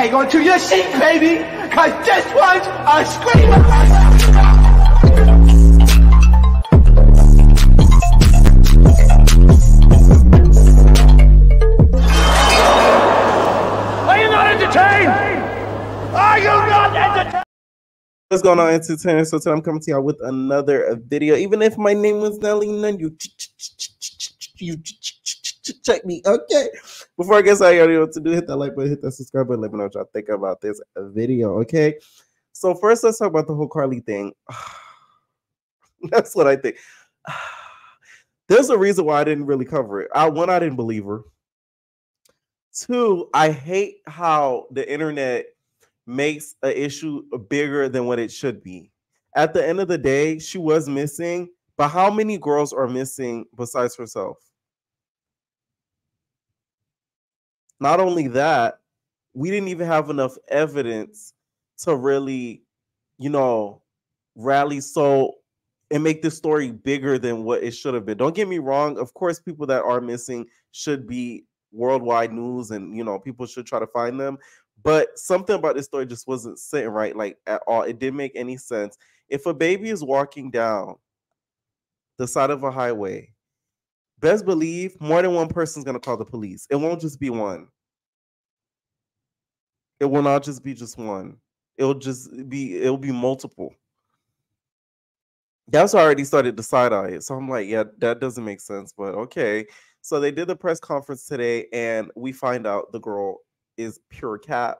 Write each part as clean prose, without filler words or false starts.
hang on to your seat, baby, cause this one's a screamer. Are you not entertained? Are you not entertained? What's going on, entertainers? So today I'm coming to y'all with another video. Even if my name was Nelly Nunn, you check me, okay? Before I get started, you already know what to do. Hit that like button, hit that subscribe button. Let me know what y'all think about this video, okay? So first, let's talk about the whole Carlee thing. That's what I think. There's a reason why I didn't really cover it. One, I didn't believe her. Two, I hate how the internet makes an issue bigger than what it should be. At the end of the day, she was missing, but how many girls are missing besides herself? Not only that, we didn't even have enough evidence to really, rally and make this story bigger than what it should have been. Don't get me wrong. Of course, people that are missing should be worldwide news and, people should try to find them. But something about this story just wasn't sitting right, like, at all. It didn't make any sense. If a baby is walking down the side of a highway, best believe more than one person's going to call the police. It won't just be one. It will not just be just one. It'll be multiple. That's why I already started to side-eye it. So I'm like, yeah, that doesn't make sense, but okay. So they did the press conference today, and we find out the girl is pure cap,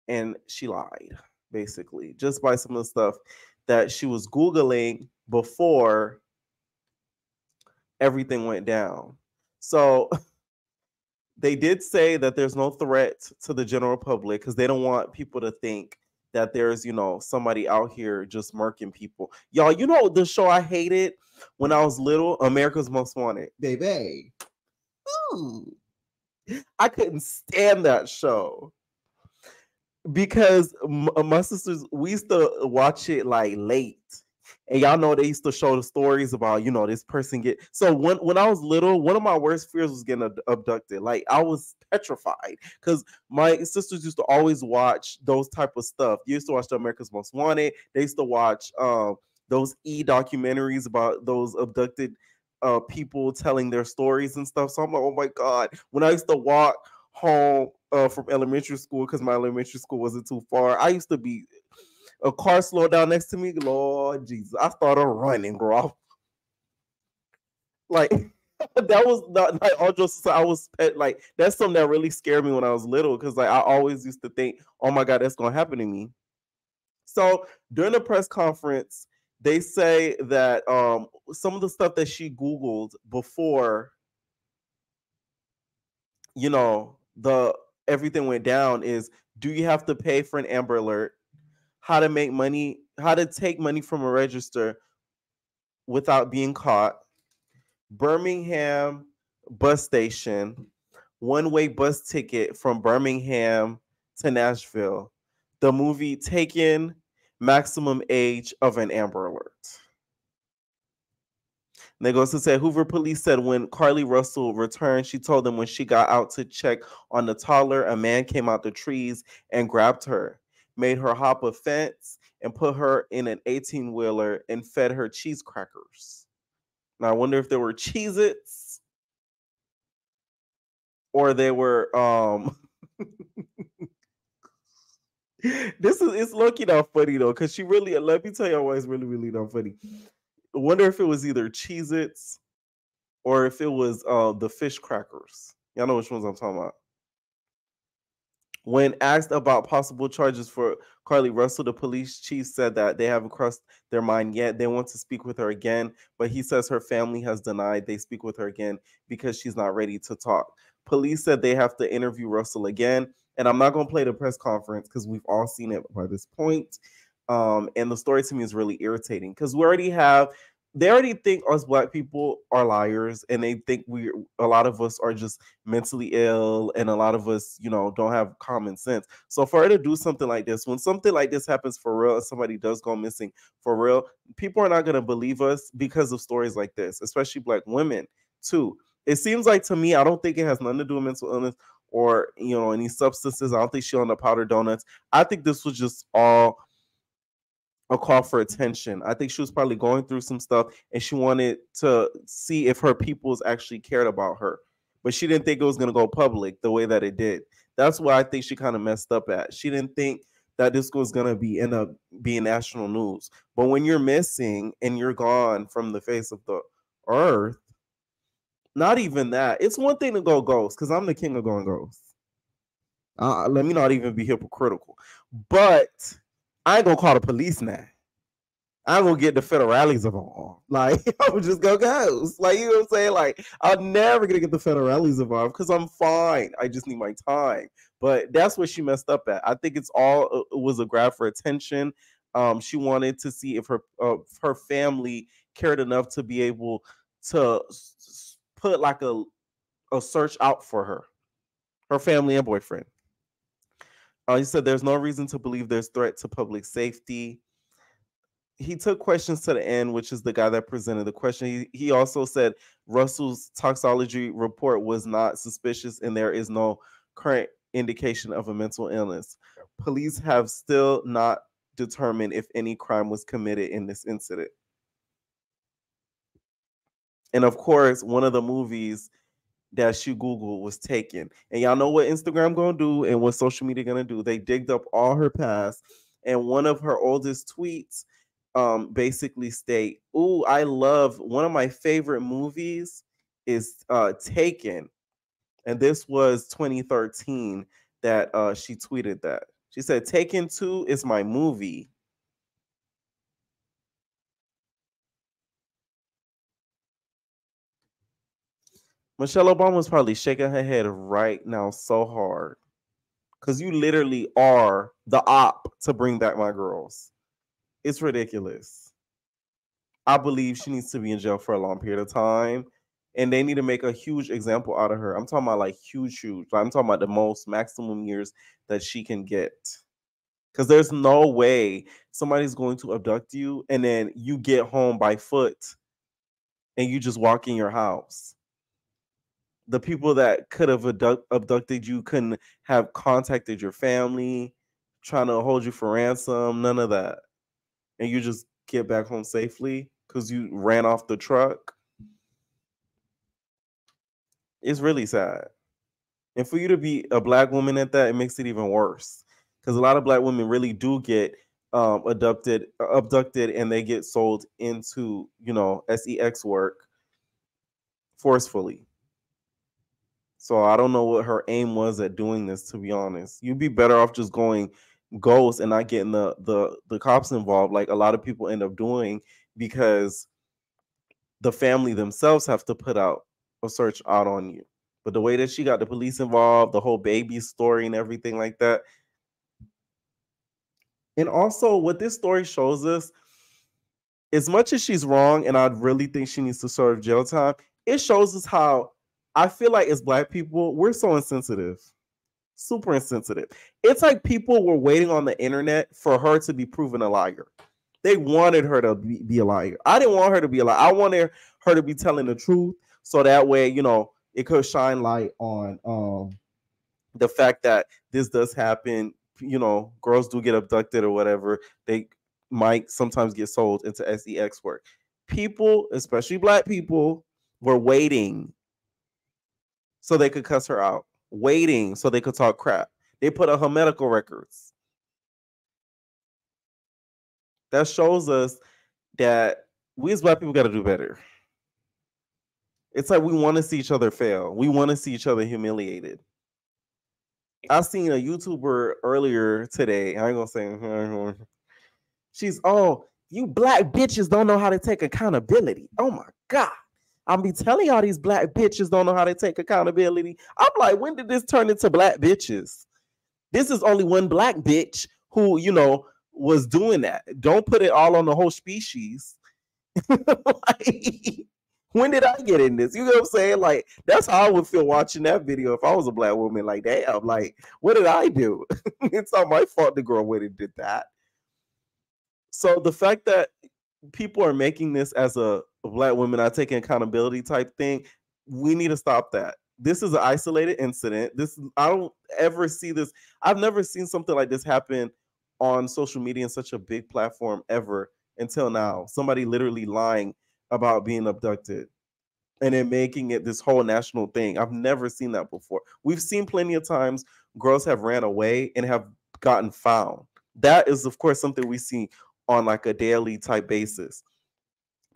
and she lied, basically, just by some of the stuff that she was Googling before everything went down. So they did say that there's no threat to the general public because they don't want people to think that there's, somebody out here just murking people. Y'all, the show I hated when I was little, America's Most Wanted. Baby. Ooh. I couldn't stand that show because my sisters, we used to watch it like late. And y'all know they used to show the stories about, this person get. So when I was little, one of my worst fears was getting abducted. Like, I was petrified because my sisters used to always watch those type of stuff. They used to watch the America's Most Wanted. They used to watch those documentaries about those abducted people telling their stories and stuff. So I'm like, oh my God. When I used to walk home from elementary school, because my elementary school wasn't too far, I used to be, a car slowed down next to me, Lord Jesus, I started running, girl. Like, that was not like all just, I was like, that's something that really scared me when I was little, because like I always used to think, oh my God, that's gonna happen to me. So during the press conference, they say that some of the stuff that she Googled before, everything went down is, do you have to pay for an Amber Alert? How to make money, how to take money from a register without being caught, Birmingham bus station, one-way bus ticket from Birmingham to Nashville, the movie Taken, maximum age of an Amber Alert. And they goes to say, Hoover police said when Carlee Russell returned, she told them when she got out to check on the toddler, a man came out the trees and grabbed her, made her hop a fence, and put her in an 18-wheeler and fed her cheese crackers. Now, I wonder if they were Cheez-Its or they were, it's low-key not funny, though, because she really, let me tell you why it's really, really not funny. I wonder if it was either Cheez-Its or if it was the fish crackers. Y'all know which ones I'm talking about. When asked about possible charges for Carlee Russell, the police chief said that they haven't crossed their mind yet. They want to speak with her again, but he says her family has denied they speak with her again because she's not ready to talk. Police said they have to interview Russell again, and I'm not going to play the press conference because we've all seen it by this point. And the story to me is really irritating because they already think us Black people are liars, and they think a lot of us are just mentally ill, and a lot of us, don't have common sense. So for her to do something like this, when something like this happens for real, and somebody does go missing for real, people are not going to believe us because of stories like this, especially Black women too. It seems like to me, I don't think it has nothing to do with mental illness or any substances. I don't think she on the powdered donuts. I think this was just all a call for attention. I think she was probably going through some stuff and she wanted to see if her peoples actually cared about her. But she didn't think it was going to go public the way that it did. That's why I think she kind of messed up at. She didn't think that this was going to end up being national news. But when you're missing and you're gone from the face of the earth, not even that. It's one thing to go ghost, because I'm the king of going ghost. Let me not even be hypocritical. But I ain't gonna call the police now. I ain't gonna get the federales involved. Like, I'm just gonna ghost. Like, you know what I'm saying? Like, I'm never gonna get the federales involved because I'm fine. I just need my time. But that's what she messed up at. I think it was a grab for attention. She wanted to see if her family cared enough to be able to put like a search out for her family and boyfriend. He said there's no reason to believe there's threat to public safety. He took questions to the end, which is the guy that presented the question. He also said Russell's toxicology report was not suspicious and there is no current indication of a mental illness. Police have still not determined if any crime was committed in this incident. And of course, one of the movies that she Googled was Taken. And y'all know what Instagram gonna do and what social media gonna do. They digged up all her past, and one of her oldest tweets basically state, "Ooh, I love one of my favorite movies is Taken." And this was 2013 that she tweeted that. She said, "Taken 2 is my movie." Michelle Obama's probably shaking her head right now so hard. Because you literally are the op to bring back my girls. It's ridiculous. I believe she needs to be in jail for a long period of time. And they need to make a huge example out of her. I'm talking about like huge. I'm talking about the most maximum years that she can get. Because there's no way somebody's going to abduct you and then you get home by foot and you just walk in your house. The people that could have abducted you couldn't have contacted your family, trying to hold you for ransom, none of that. And you just get back home safely because you ran off the truck. It's really sad. And for you to be a black woman at that, it makes it even worse. Because a lot of black women really do get abducted, and they get sold into, sex work forcefully. So I don't know what her aim was at doing this, to be honest. You'd be better off just going ghost and not getting the cops involved, like a lot of people end up doing, because the family themselves have to put out a search out on you. But the way that she got the police involved, the whole baby story and everything like that. And also what this story shows us, as much as she's wrong and I really think she needs to serve jail time, it shows us how I feel like as black people, we're so insensitive. Super insensitive. It's like people were waiting on the internet for her to be proven a liar. They wanted her to be a liar. I didn't want her to be a liar. I wanted her to be telling the truth, so that way, it could shine light on the fact that this does happen. Girls do get abducted or whatever. They might sometimes get sold into sex work. People, especially black people, were waiting so they could cuss her out, waiting so they could talk crap. They put on her medical records. That shows us that we as black people got to do better. It's like we want to see each other fail. We want to see each other humiliated. I seen a YouTuber earlier today. I ain't gonna say she's, "Oh, you black bitches don't know how to take accountability." Oh my God. I'll be telling y'all these black bitches don't know how to take accountability. I'm like, when did this turn into black bitches? This is only one black bitch who, was doing that. Don't put it all on the whole species. Like, when did I get in this? You know what I'm saying? Like, that's how I would feel watching that video if I was a black woman. Like, damn, like, what did I do? It's not my fault the girl went and did that. So the fact that people are making this as a black women not taking accountability type thing, we need to stop that. This is an isolated incident. I don't ever see this. I've never seen something like this happen on social media in such a big platform ever until now. Somebody literally lying about being abducted and then making it this whole national thing. I've never seen that before. We've seen plenty of times girls have ran away and have gotten found. That is, of course, something we see on like a daily type basis.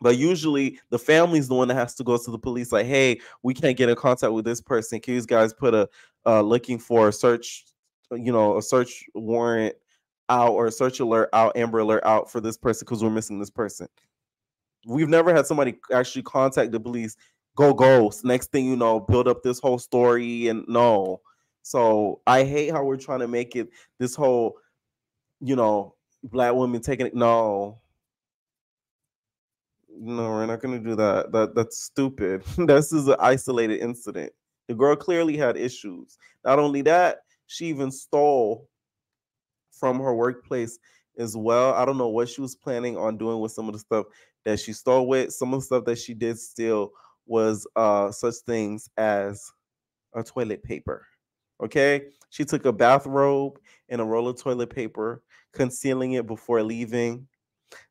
But usually the family's the one that has to go to the police, like, hey, we can't get in contact with this person. Can you guys put a looking for a search, a search warrant out or a search alert out, Amber Alert out for this person because we're missing this person. We've never had somebody actually contact the police, go ghost. Next thing you know, build up this whole story and no. So I hate how we're trying to make it this whole, black women taking it. No, we're not gonna do that. That's stupid. This is an isolated incident. The girl clearly had issues. Not only that, she even stole from her workplace as well. I don't know what she was planning on doing with some of the stuff that she stole with. Some of the stuff that she did steal was such things as a toilet paper. Okay? She took a bathrobe and a roll of toilet paper, concealing it before leaving.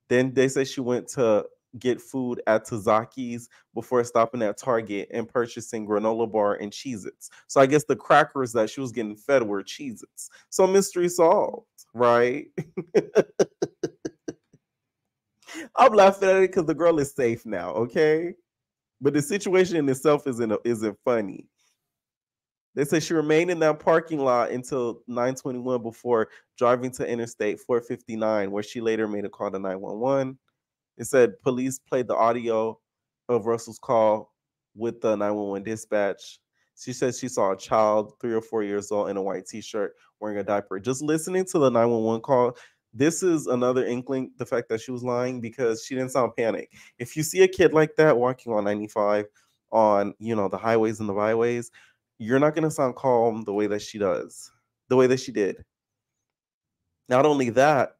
Then they said she went to get food at Tazaki's before stopping at Target and purchasing granola bar and Cheez-Its. So I guess the crackers that she was getting fed were Cheez-Its. So mystery solved, right? I'm laughing at it because the girl is safe now, okay? But the situation in itself isn't funny. They say she remained in that parking lot until 9:21 before driving to Interstate 459, where she later made a call to 911. It said police played the audio of Russell's call with the 911 dispatch. She said she saw a child, 3 or 4 years old, in a white t-shirt wearing a diaper. Just listening to the 911 call, this is another inkling, the fact that she was lying, because she didn't sound panicked. If you see a kid like that walking on 95 on, the highways and the byways, you're not going to sound calm the way that she does, the way that she did. Not only that,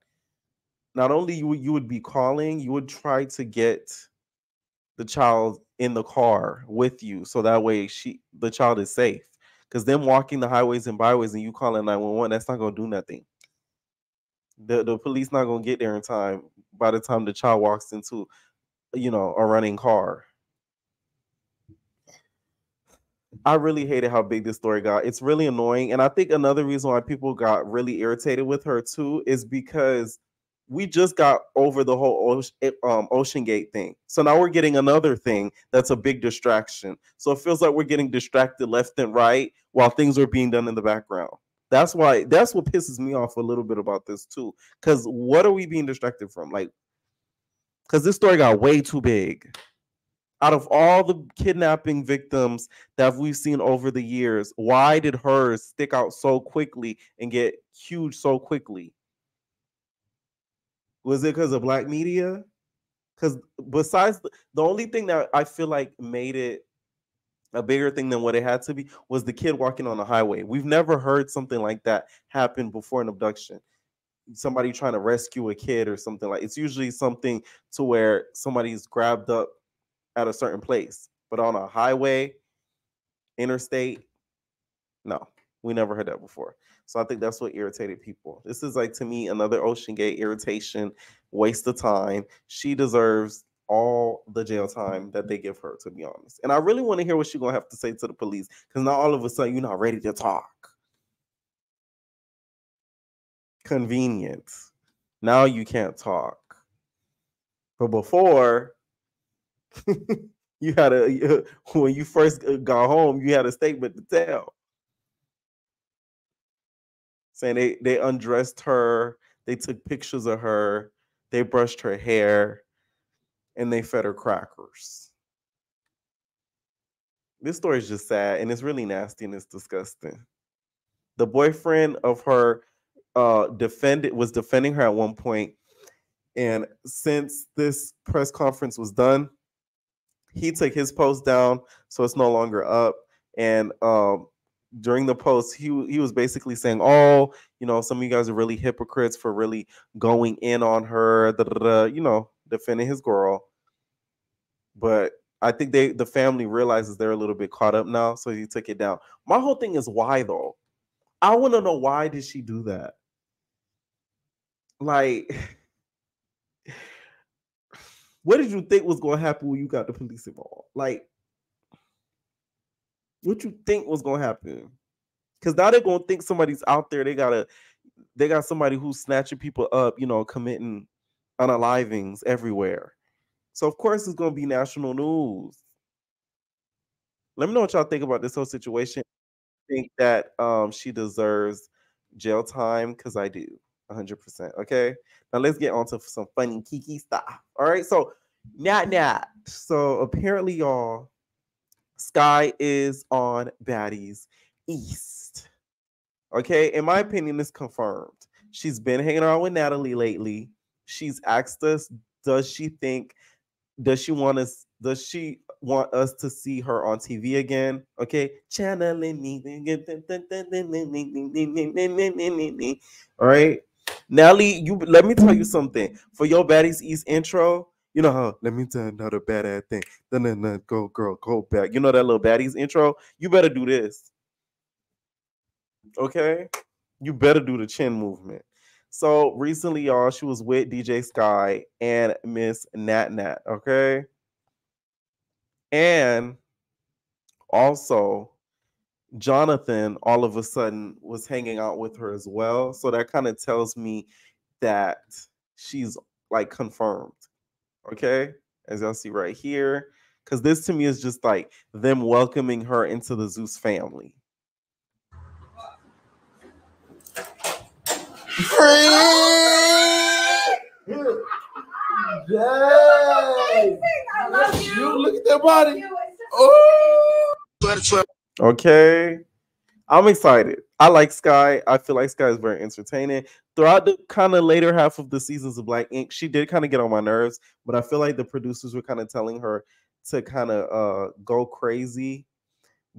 not only you would be calling, you would try to get the child in the car with you so that way the child is safe. Because them walking the highways and byways and you calling 911, that's not going to do nothing. The police not going to get there in time by the time the child walks into, a running car. I really hated how big this story got. It's really annoying. And I think another reason why people got really irritated with her too is because we just got over the whole Ocean Gate thing. So now we're getting another thing that's a big distraction. So it feels like we're getting distracted left and right while things are being done in the background. That's what pisses me off a little bit about this too. Because what are we being distracted from? Because this story got way too big. Out of all the kidnapping victims that we've seen over the years, why did hers stick out so quickly and get huge so quickly? Was it because of black media? Because besides the only thing that I feel like made it a bigger thing than what it had to be was the kid walking on the highway. We've never heard something like that happen before an abduction. Somebody trying to rescue a kid or something like. It's usually something to where somebody's grabbed up at a certain place, but on a highway, interstate, no, we never heard that before. So I think that's what irritated people. This is like, to me, another Ocean Gate irritation, waste of time. She deserves all the jail time that they give her, to be honest. And I really want to hear what she's gonna have to say to the police, because now all of a sudden you're not ready to talk. Convenient. Now you can't talk. But before, you had when you first got home, you had a statement to tell. Saying they undressed her, they took pictures of her, they brushed her hair, and they fed her crackers. This story is just sad, and it's really nasty, and it's disgusting. The boyfriend of her was defending her at one point, and since this press conference was done, he took his post down, so it's no longer up. And during the post, he was basically saying, "Oh, some of you guys are really hypocrites for really going in on her, defending his girl." But I think the family realizes they're a little bit caught up now, so he took it down. My whole thing is why though. I want to know why did she do that? Like, what did you think was going to happen when you got the police involved? Like, what you think was going to happen? Because now they're going to think somebody's out there. They got somebody who's snatching people up, committing unalivings everywhere. So of course it's going to be national news. Let me know what y'all think about this whole situation. Think that she deserves jail time because I do 100%. Okay, now let's get on to some funny kiki stuff. All right, so not. So apparently, y'all, Skye is on Baddies East. Okay, in my opinion, it's confirmed. She's been hanging around with Natalie lately. She's asked us, does she want us to see her on TV again? Okay, channeling me. All right, Nelly, you let me tell you something. For your Baddies East intro, you know how let me tell you another badass thing. Then go girl, go back. You know that little Baddies intro. You better do this. Okay, you better do the chin movement. So recently, y'all, she was with DJ Skye and Miss Nat Nat. Okay. And also, Jonathan all of a sudden was hanging out with her as well. So that kind of tells me that she's like confirmed. Okay. As y'all see right here. Because this to me is just like them welcoming her into the Zeus family. You look at that body. Oh, okay. I'm excited. I like Skye. I feel like Skye is very entertaining. Throughout the kind of later half of the seasons of Black Ink, she did kind of get on my nerves, but I feel like the producers were kind of telling her to kind of go crazy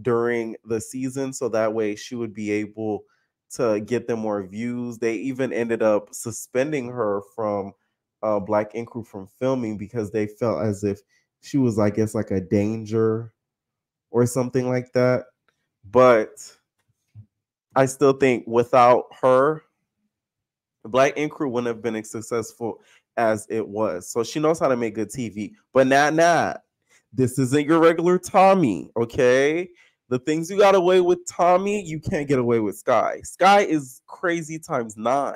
during the season so that way she would be able to get them more views. They even ended up suspending her from Black Ink Crew from filming because they felt as if she was, I guess, like a danger or something like that. But I still think without her, Black Ink Crew wouldn't have been as successful as it was. So she knows how to make good TV. But not. This isn't your regular Tommy, okay? The things you got away with Tommy, you can't get away with Skye. Skye is crazy times 9.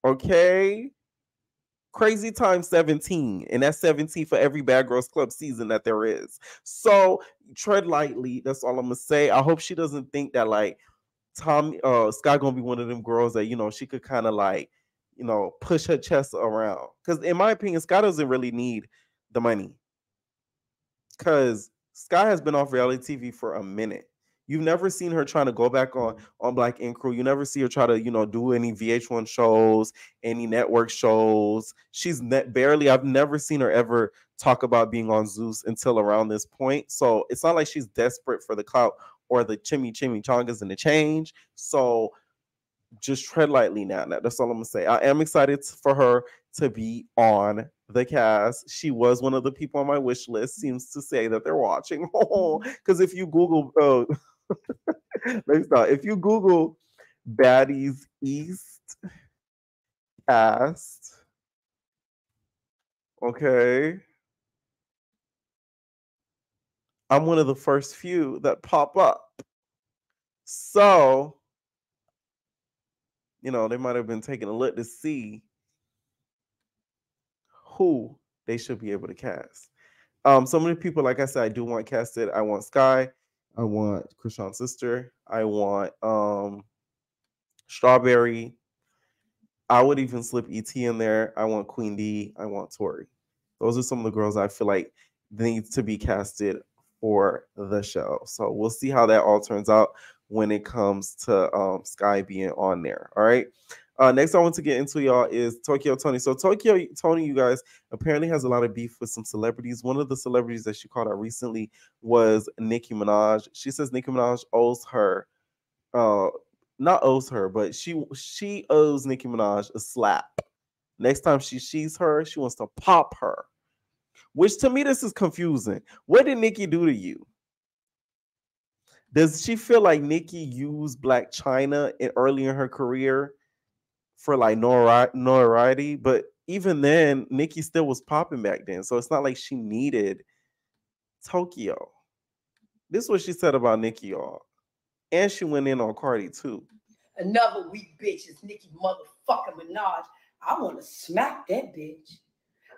Okay? Crazy times 17. And that's 17 for every Bad Girls Club season that there is. So tread lightly. That's all I'm gonna say. I hope she doesn't think that like Skye gonna be one of them girls that she could kind of like push her chest around. Because in my opinion, Skye doesn't really need the money. Because Skye has been off reality TV for a minute. You've never seen her trying to go back on Black Ink Crew. You never see her try to do any VH1 shows, any network shows. She's barely. I've never seen her ever talk about being on Zeus until around this point. So it's not like she's desperate for the clout or the chimichangas and the change. So just tread lightly now. That's all I'm gonna say. I am excited for her to be on the cast. She was one of the people on my wish list. Seems to say that they're watching. Because if you Google, let me start. If you Google Baddies East cast, okay, I'm one of the first few that pop up. So they might have been taking a look to see who they should be able to cast. So many people, like I said, I do want casted. I want Skye. I want Krishan's sister. I want Strawberry. I would even slip ET in there. I want Queen D. I want Tori. Those are some of the girls I feel like need to be casted for the show. So we'll see how that all turns out when it comes to Skye being on there. All right. Next I want to get into, y'all, is Tokyo Toni. So Tokyo Toni, you guys, apparently has a lot of beef with some celebrities. One of the celebrities that she called out recently was Nicki Minaj. She says Nicki Minaj owes her, not owes her, but she owes Nicki Minaj a slap. Next time she sees her, she wants to pop her. Which to me, this is confusing. What did Nicki do to you? Does she feel like Nicki used Black China early in her career for like notoriety? But even then, Nicki still was popping back then. So it's not like she needed Tokyo. This is what she said about Nicki, y'all. And she went in on Cardi too. Another weak bitch is Nicki motherfucking Minaj. I want to smack that bitch.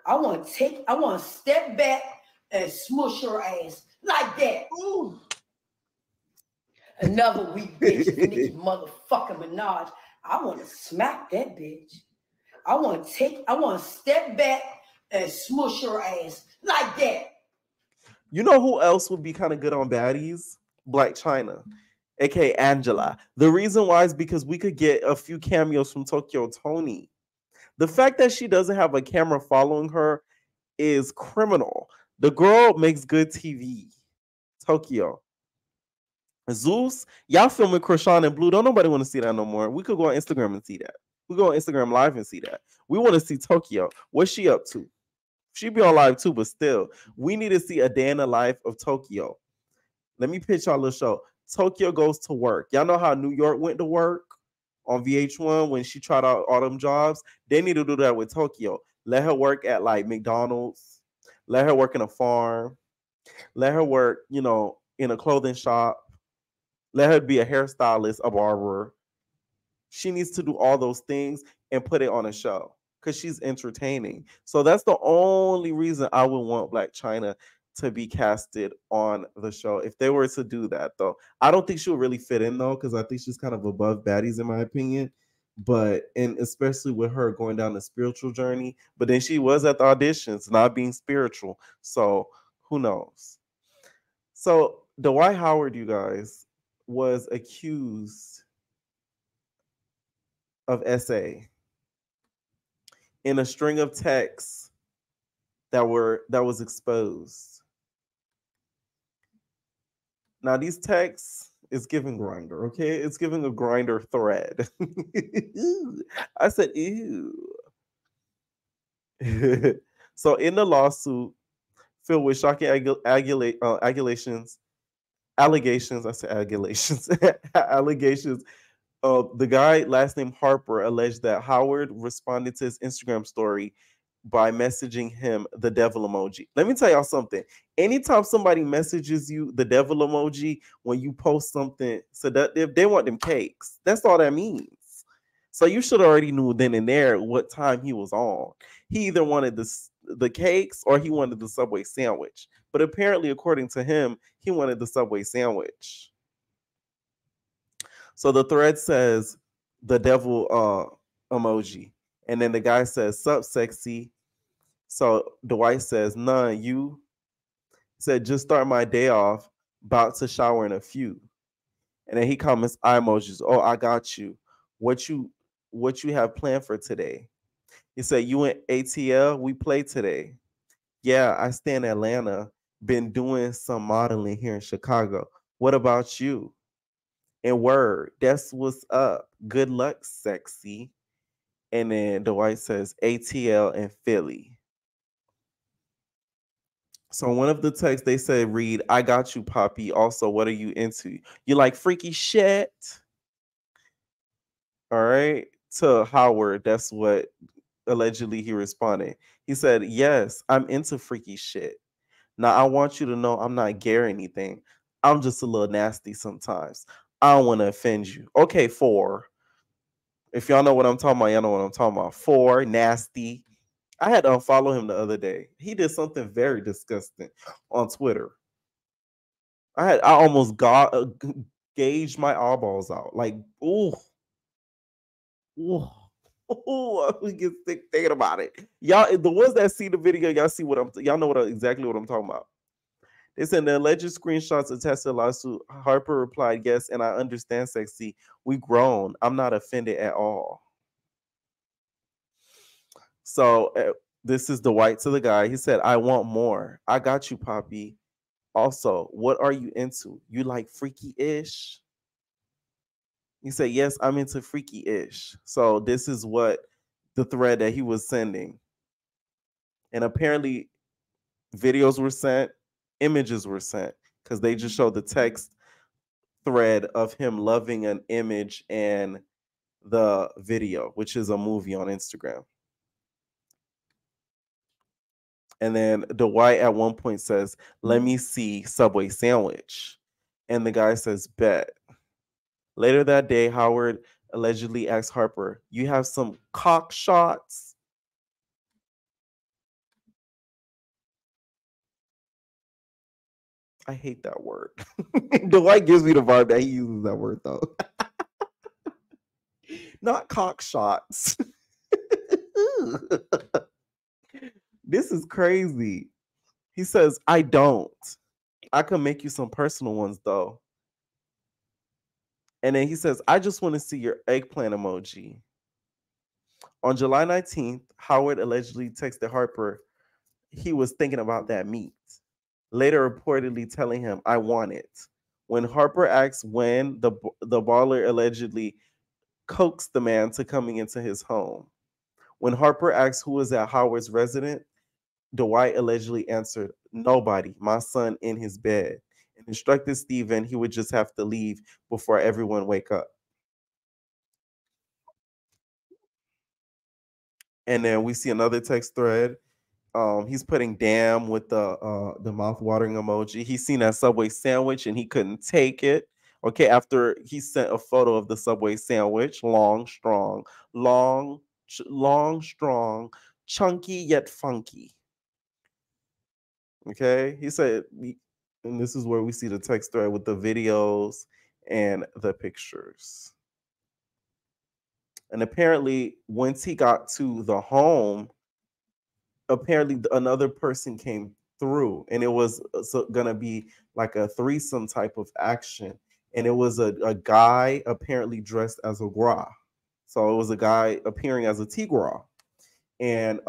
I want to step back and smush her ass like that. Ooh. Another weak bitch is Nicki motherfucking Minaj. I want to smack that bitch. I want to step back and smush her ass like that. You know who else would be kind of good on Baddies? Black China, aka Angela. The reason why is because we could get a few cameos from Tokyo Toni. The fact that she doesn't have a camera following her is criminal. The girl makes good TV. Tokyo. Zeus, y'all filming Krishan and Blue. Don't nobody want to see that no more. We could go on Instagram and see that. We go on Instagram Live and see that. We want to see Tokyo. What's she up to? She be on live too, but still, we need to see a day in the life of Tokyo. Let me pitch y'all a little show. Tokyo goes to work. Y'all know how New York went to work on VH1 when she tried out all them jobs? They need to do that with Tokyo. Let her work at like McDonald's. Let her work in a farm. Let her work, in a clothing shop. Let her be a hairstylist, a barber. She needs to do all those things and put it on a show because she's entertaining. So that's the only reason I would want Black China to be casted on the show. If they were to do that, though, I don't think she'll really fit in, though, because I think she's kind of above Baddies, in my opinion. And especially with her going down the spiritual journey. But then she was at the auditions not being spiritual. So who knows? So Dwight Howard, you guys, was accused of SA in a string of texts that was exposed. Now these texts is giving Grindr, okay? It's giving a Grindr thread. I said, ew. So in the lawsuit, filled with shocking allegations. I said allegations. Allegations. The guy, last name Harper, alleged that Howard responded to his Instagram story by messaging him the devil emoji. Let me tell y'all something. Anytime somebody messages you the devil emoji when you post something seductive, they want them cakes. That's all that means. So you should already knew then and there what time he was on. He either wanted the cakes or he wanted the Subway sandwich. But apparently, according to him, he wanted the Subway sandwich. So the thread says the devil emoji. And then the guy says, "Sup, sexy." So Dwight says, "None, you." Said, "Just start my day off. About to shower in a few." And then he comments, eye emojis. "Oh, I got you. What you have planned for today?" He said, "You and ATL, we play today." "Yeah, I stay in Atlanta. Been doing some modeling here in Chicago. What about you?" And word, that's what's up. Good luck, sexy. And then Dwight says, ATL and Philly. So one of the texts they said, read, "I got you, Poppy. Also, what are you into? You like freaky shit?" All right. To Howard, that's what allegedly he responded. He said, "Yes, I'm into freaky shit. Now, I want you to know I'm not gay or anything. I'm just a little nasty sometimes. I don't want to offend you." Okay, 4. If y'all know what I'm talking about, y'all know what I'm talking about. 4, nasty. I had to unfollow him the other day. He did something very disgusting on Twitter. I almost gauged my eyeballs out. Like, ooh. Ooh. Ooh, I get sick thinking about it. Y'all, the ones that see the video, y'all know exactly what I'm talking about. They said the alleged screenshots attached to the lawsuit. Harper replied, "Yes, and I understand, sexy. We grown. I'm not offended at all." So this is the white to the guy. He said, "I want more. I got you, Poppy. Also, what are you into? You like freaky-ish?" He said, "Yes, I'm into freaky-ish." So this is what the thread that he was sending. And apparently videos were sent, images were sent, because they just showed the text thread of him loving an image and the video, which is a movie on Instagram. And then Dwight at one point says, "Let me see Subway sandwich." And the guy says, "Bet." Later that day, Howard allegedly asked Harper, "You have some cock shots?" I hate that word. Dwight gives me the vibe that he uses that word, though. Not cock shots. This is crazy. He says, "I don't. I can make you some personal ones, though." And then he says, "I just want to see your eggplant emoji." On July 19th, Howard allegedly texted Harper he was thinking about that meat, later reportedly telling him, "I want it." When Harper asks when, the baller allegedly coaxed the man to coming into his home. When Harper asks who was at Howard's residence, Dwight allegedly answered, "Nobody, my son in his bed," and instructed Steven he would just have to leave before everyone wake up. And then we see another text thread. He's putting "damn" with the mouth watering emoji. He's seen that Subway sandwich and he couldn't take it. Okay, after he sent a photo of the Subway sandwich, long, strong, long, strong, chunky yet funky. Okay, he said, and this is where we see the text thread with the videos and the pictures. And apparently, once he got to the home, apparently another person came through, and it was gonna be like a threesome type of action. And it was a guy apparently dressed as a gras. So it was a guy appearing as a Tigra. And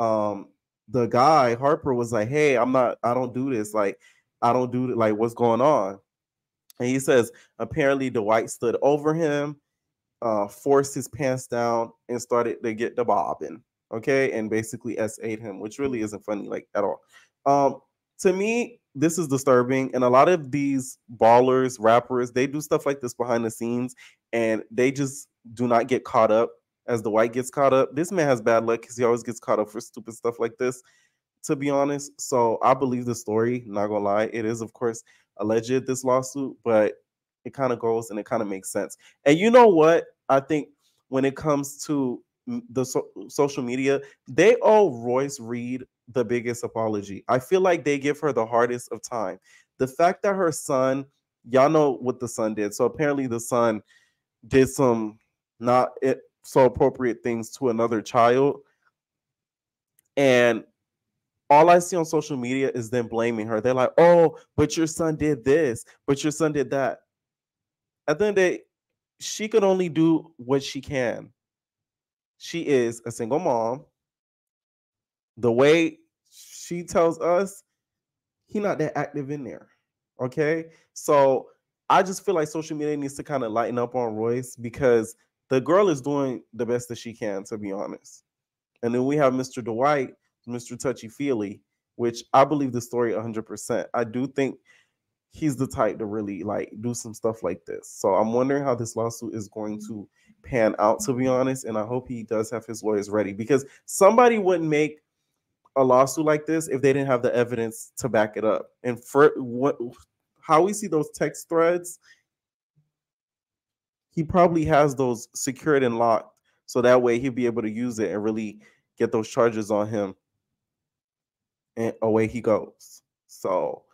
the guy, Harper, was like, "Hey, I don't do this. Like, I don't do it. Like, what's going on?" And he says, apparently Dwight stood over him, forced his pants down, and started to get the bobbing. Okay, and basically S8'd him, which really isn't funny, like, at all. To me, this is disturbing. And a lot of these ballers, rappers, they do stuff like this behind the scenes, and they just do not get caught up as Dwight gets caught up. This man has bad luck because he always gets caught up for stupid stuff like this, to be honest. So I believe the story, not gonna lie. It is, of course, alleged, this lawsuit, but it kind of goes and it kind of makes sense. And you know what? I think when it comes to the social media, they owe Royce Reed the biggest apology. I feel like they give her the hardest of time. The fact that her son, y'all know what the son did. So apparently the son did some not so appropriate things to another child. And all I see on social media is them blaming her. They're like, "Oh, but your son did this, but your son did that." At the end of the day, she could only do what she can. She is a single mom. The way she tells us, he not that active in there. Okay? So I just feel like social media needs to kind of lighten up on Royce, because the girl is doing the best that she can, to be honest. And then we have Mr. Dwight, Mr. Touchy Feely, which I believe the story 100%. I do think he's the type to really like do some stuff like this. So I'm wondering how this lawsuit is going to pan out, to be honest. And I hope he does have his lawyers ready, because somebody wouldn't make a lawsuit like this if they didn't have the evidence to back it up. And for how we see those text threads, he probably has those secured and locked, so that way he'll be able to use it and really get those charges on him, and away he goes. So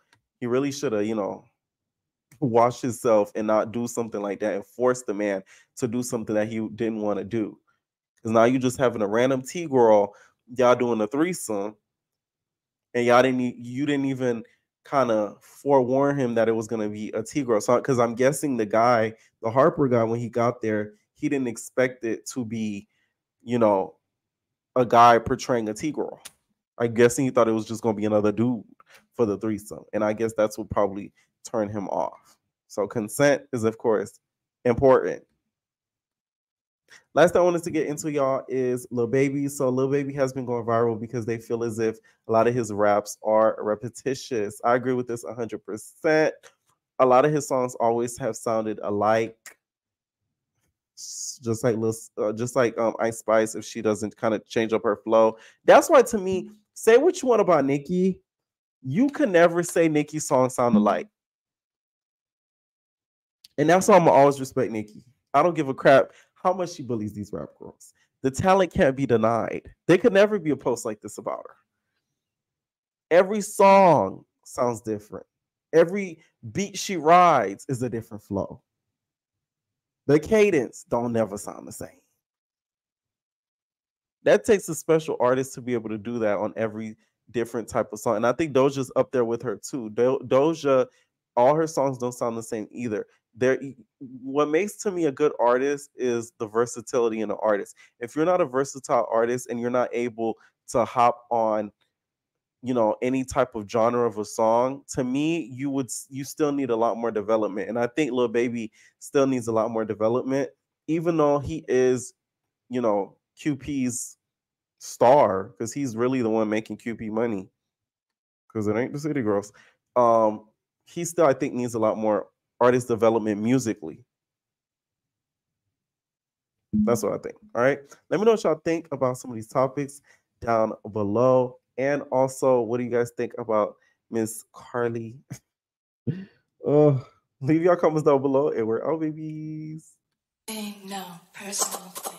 he really should have, watch himself and not do something like that and force the man to do something that he didn't want to do. Because now you just having a random T-girl, y'all doing a threesome, and you didn't even kind of forewarn him that it was going to be a T-girl. So, because I'm guessing the Harper guy, when he got there, he didn't expect it to be, a guy portraying a T-girl. I'm guessing he thought it was just going to be another dude for the threesome. And I guess that's what probably turned him off. So consent is, of course, important. Last thing I wanted to get into, y'all, is Lil Baby. So Lil Baby has been going viral because they feel as if a lot of his raps are repetitious. I agree with this 100%. A lot of his songs always have sounded alike, just like Ice Spice. If she doesn't kind of change up her flow, that's why to me, say what you want about Nicki, you can never say Nicki's songs sound alike. And that's why I'm gonna always respect Nicki. I don't give a crap how much she bullies these rap girls. The talent can't be denied. There could never be a post like this about her. Every song sounds different. Every beat she rides is a different flow. The cadence don't never sound the same. That takes a special artist to be able to do that on every different type of song. And I think Doja's up there with her too. Doja, all her songs don't sound the same either. What makes to me a good artist is the versatility in the artist. If you're not a versatile artist and you're not able to hop on, any type of genre of a song, to me, you still need a lot more development. And I think Lil Baby still needs a lot more development, even though he is, QP's star, because he's really the one making QP money, because it ain't the City Girls. He still, I think, needs a lot more artist development musically. That's what I think. All right. Let me know what y'all think about some of these topics down below. And also, what do you guys think about Miss Carlee? Leave your comments down below, and we're out, babies. No personal thing.